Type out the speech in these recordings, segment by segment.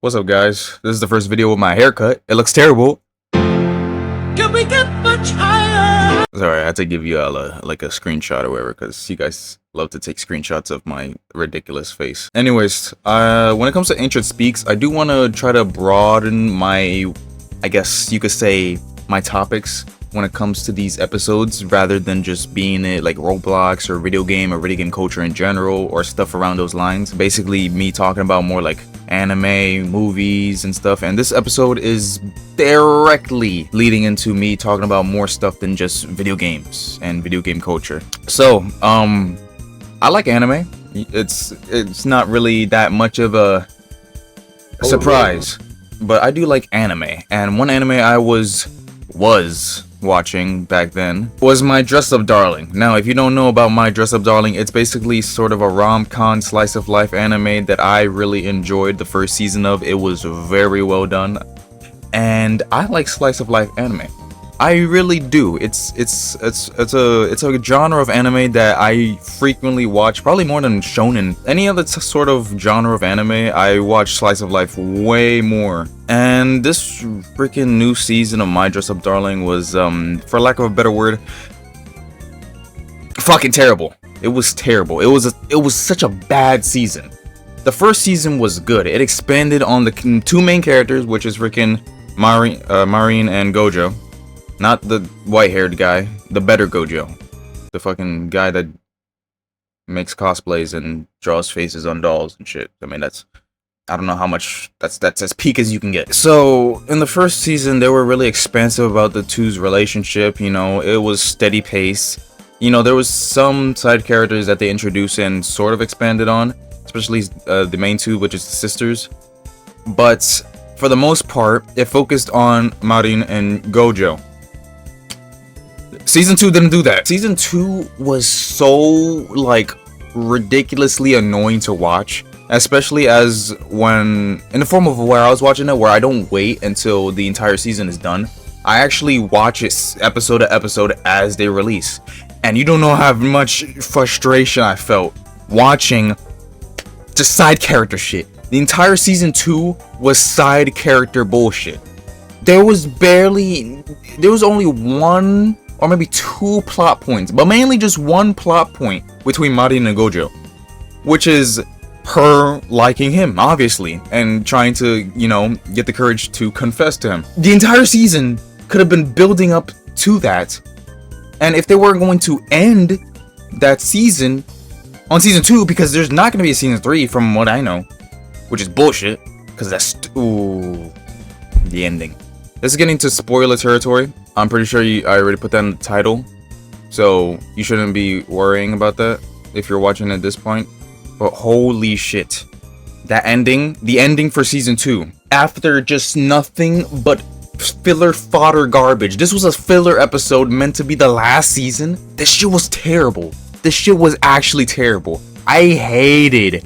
What's up, guys? This is the first video with my haircut. It looks terrible. Can we get much higher? Sorry, I had to give you like a screenshot or whatever, because you guys love to take screenshots of my ridiculous face. Anyways, when it comes to Ancient Speaks, I do want to try to broaden my, I guess you could say, my topics when it comes to these episodes, rather than just being it like Roblox or video game culture in general or stuff around those lines. Basically me talking about more like anime, movies and stuff, and this episode is directly leading into me talking about more stuff than just video games and video game culture. So I like anime. It's not really that much of a surprise, but I do like anime, and one anime I was watching back then was My Dress Up Darling. Now, if you don't know about My Dress Up Darling, it's basically sort of a rom-com slice of life anime that I really enjoyed the first season of. It was very well done, and I like slice of life anime. I really do. It's a genre of anime that I frequently watch, probably more than shonen. Any other sort of genre of anime, I watch slice of life way more. And this freaking new season of My Dress Up Darling was, for lack of a better word, fucking terrible. It was terrible. It was such a bad season. The first season was good. It expanded on the two main characters, which is freaking Marine and Gojo. Not the white-haired guy, the better Gojo. The fucking guy that makes cosplays and draws faces on dolls and shit. I mean, I don't know how much, that's as peak as you can get. So, in the first season, they were really expansive about the two's relationship, you know, it was steady pace. You know, there was some side characters that they introduced and sort of expanded on, especially the main two, which is the sisters. But, for the most part, it focused on Marin and Gojo. Season 2 didn't do that. Season 2 was so, like, ridiculously annoying to watch. Especially as when, in the form of where I was watching it, where I don't wait until the entire season is done. I actually watch it episode to episode as they release. And you don't know how much frustration I felt watching just side character shit. The entire season 2 was side character bullshit. There was only one or maybe two plot points, but mainly just one plot point between Marin and Gojo, which is her liking him, obviously, and trying to, you know, get the courage to confess to him. The entire season could have been building up to that, and if they were going to end that season on season 2, because there's not going to be a season 3 from what I know, which is bullshit, because that's the ending. This is getting to spoiler territory. I'm pretty sure I already put that in the title, so you shouldn't be worrying about that if you're watching at this point. But holy shit, that ending, the ending for season 2, after just nothing but filler fodder garbage. This was a filler episode meant to be the last season. This shit was terrible. This shit was actually terrible. I hated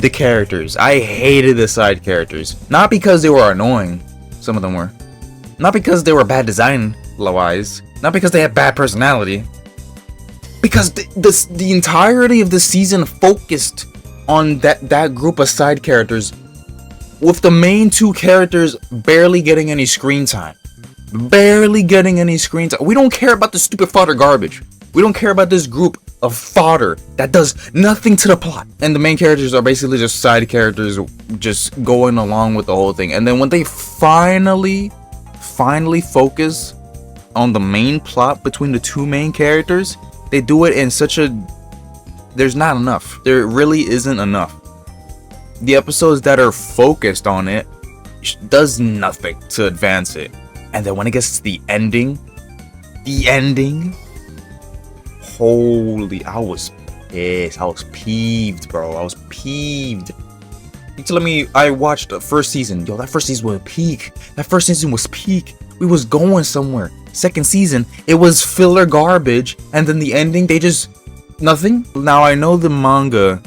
the characters. I hated the side characters. Not because they were annoying. Some of them were. Not because they were bad design-wise. Not because they had bad personality. Because the entirety of the season focused on that group of side characters, with the main two characters barely getting any screen time. Barely getting any screen time. We don't care about the stupid fodder garbage. We don't care about this group of fodder that does nothing to the plot. And the main characters are basically just side characters just going along with the whole thing. And then when they finally focus on the main plot between the two main characters, they do it in such a... There's not enough. There really isn't enough. The episodes that are focused on it does nothing to advance it. And then when it gets to the ending, holy, I was pissed. I was peeved, bro. I was peeved. You telling me I watched the first season? Yo, that first season was peak. That first season was peak. We was going somewhere. Second season, it was filler garbage, and then the ending, they just nothing. Now I know the manga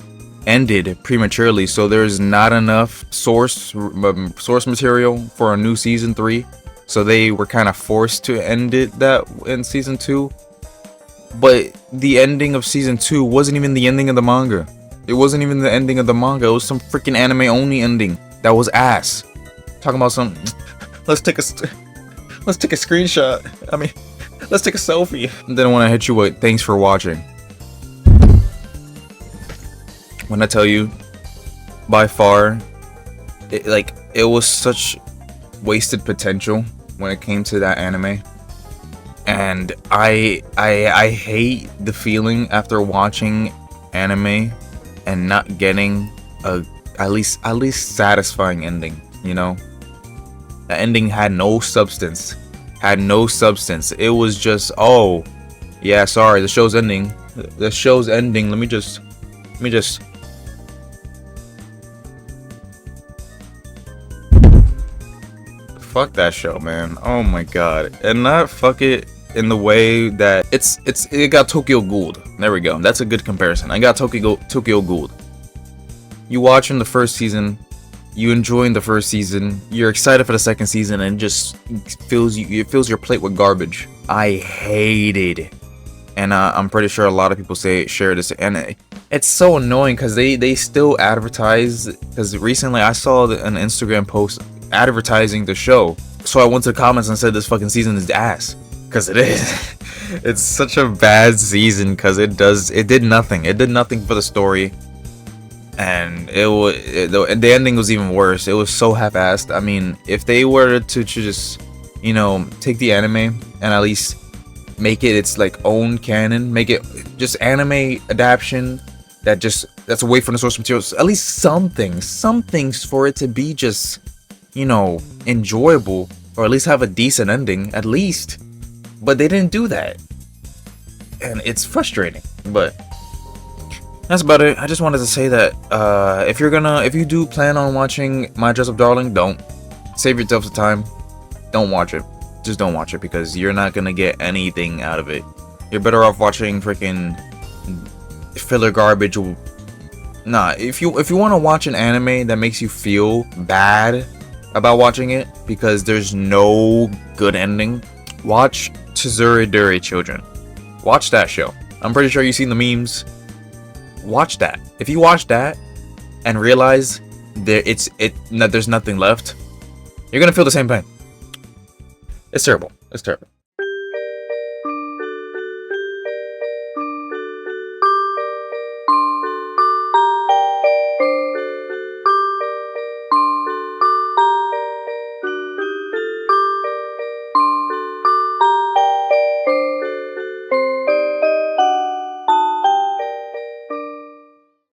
ended prematurely, so there's not enough source material for a new season 3. So they were kind of forced to end it that in season 2. But the ending of season 2 wasn't even the ending of the manga. It wasn't even the ending of the manga. It was some freaking anime only ending That was ass. Talking about some. Let's take a screenshot. I mean, let's take a selfie. Then when I hit you with thanks for watching. When I tell you, by far, it was such wasted potential when it came to that anime. And I hate the feeling after watching anime and not getting a at least satisfying ending, you know? The ending had no substance. It was just, oh, yeah, sorry, the show's ending. The show's ending. Let me just fuck that show, man. Oh my god. And not fuck it in the way that it got Tokyo Ghouled. There we go. That's a good comparison. I got Tokyo Ghouled. You watching the first season, you enjoying the first season, you're excited for the second season, and it just fills your plate with garbage. I hated it. And I'm pretty sure a lot of people share this, and it's so annoying because they still advertise. Because recently I saw an Instagram post advertising the show, so I went to the comments and said this fucking season is ass, because it is. It's such a bad season because it did nothing for the story, and the ending was even worse. It was so half-assed. I mean, if they were to just, you know, take the anime and at least make it its like own canon, make it just anime adaptation that's away from the source materials, at least some things for it to be just, you know, enjoyable, or at least have a decent ending at least. But they didn't do that, and it's frustrating. But that's about it. I just wanted to say that if you do plan on watching My Dress Up Darling, don't save yourself the time. Don't watch it. Just don't watch it, because you're not gonna get anything out of it. You're better off watching freaking filler garbage. Nah, if you want to watch an anime that makes you feel bad about watching it because there's no good ending, watch Tsururedure Children. Watch that show. I'm pretty sure you've seen the memes. Watch that. If you watch that and realize there's nothing left, you're gonna feel the same pain. It's terrible. It's terrible.